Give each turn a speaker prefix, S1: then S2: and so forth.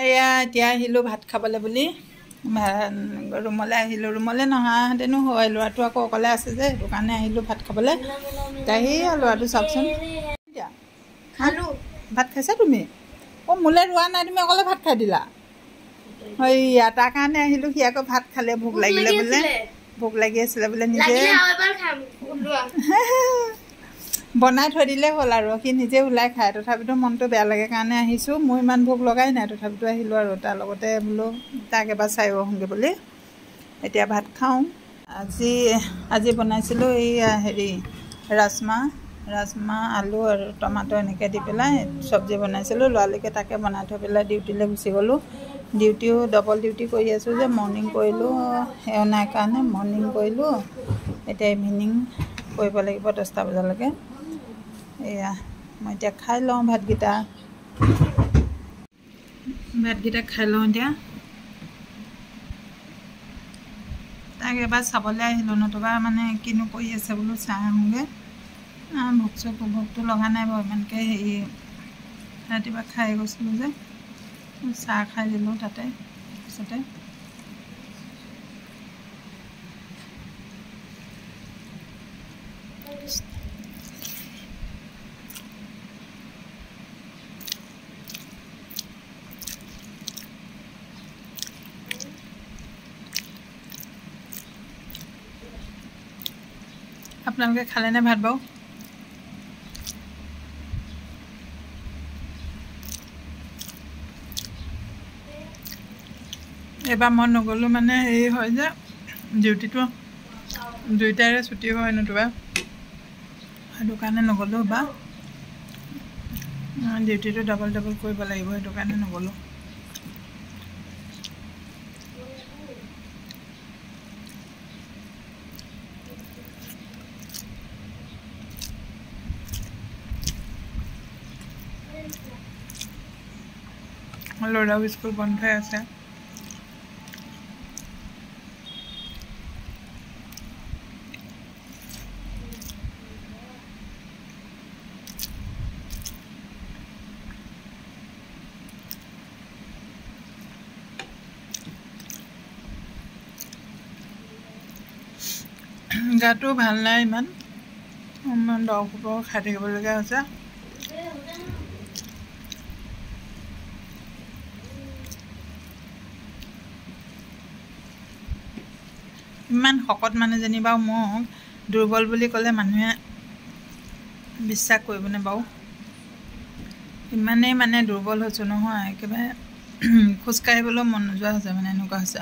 S1: এয়া এতিয়া আহিলোঁ ভাত খাবলৈ বুলি ৰুমলৈ আহিলোঁ। ৰুমলৈ নহাহেঁতেনো হয়, ল'ৰাটো আকৌ অকলে আছে যে, সেইটো কাৰণে আহিলোঁ ভাত খাবলৈ। আহি ল'ৰাটো চাওকচোন। খালোঁ। ভাত খাইছা তুমি? অঁ, মোলৈ ৰোৱা নাই, তুমি অকলে ভাত খাই দিলা। সেয়া তাৰ কাৰণে আহিলোঁ। সি আকৌ ভাত খালে, ভোক লাগিলে বোলে, ভোক লাগি আছিলে বোলে, নিজে বনাই থৈ দিলে হ'ল আৰু সি নিজে ওলাই খায়। তথাপিতো মনটো বেয়া লাগে কাৰণে আহিছোঁ। মোৰ ইমান ভোক লগাই নাই, তথাপিতো আহিলোঁ আৰু তাৰ লগতে বোলো তাক এবাৰ চাই আহোঁগৈ বুলি। এতিয়া ভাত খাওঁ। আজি বনাইছিলোঁ এইয়া ৰাজমাহ আলু আৰু টমাটো এনেকৈ দি পেলাই চব্জি বনাইছিলোঁ। ল'ৰালৈকে তাকে বনাই থৈ পেলাই ডিউটিলৈ গুচি গ'লোঁ। ডিউটিও ডবল ডিউটি কৰি আছোঁ যে, মৰ্ণিং কৰিলোঁ, সেও নাই কাৰণে মৰ্ণিং কৰিলোঁ। এতিয়া ইভিনিং কৰিব লাগিব 10টা বজালৈকে। এয়া মই এতিয়া খাই লওঁ ভাতকেইটা খাই লওঁ এতিয়া। তাক এবাৰ চাবলৈ আহিলোঁ, নতুবা মানে কিনো কৰি আছে বোলো চাই আহোঁগৈ। ভোকটো লগা নাই বাৰু ইমানকৈ। ৰাতিপুৱা খাই গৈছিলোঁ যে, চাহ খাই দিলোঁ তাতে। তাৰপিছতে আপোনালোকে খালেনে ভাত বাৰু? এইবাৰ মই নগ'লোঁ মানে হেৰি হয় যে, ডিউটিটো 2টাৰে ছুটি হয় নতুবা, সেইটো কাৰণে নগ'লোঁ। বা ডিউটিটো ডাবল কৰিব লাগিব, সেইটো কাৰণে নগ'লোঁ। ল'ৰাও স্কুল বন্ধই আছে। গাটো ভাল নাই, ইমান দৰৱ খাই থাকিবলগীয়া হৈছে। ইমান শকত মানুহজনী বাৰু মোক দুৰ্বল বুলি ক'লে মানুহে বিশ্বাস কৰিবনে বাৰু? ইমানেই মানে দুৰ্বল হৈছোঁ নহয়, একেবাৰে খোজকাঢ়িবলৈও মন নোযোৱা হৈছে, মানে এনেকুৱা হৈছে।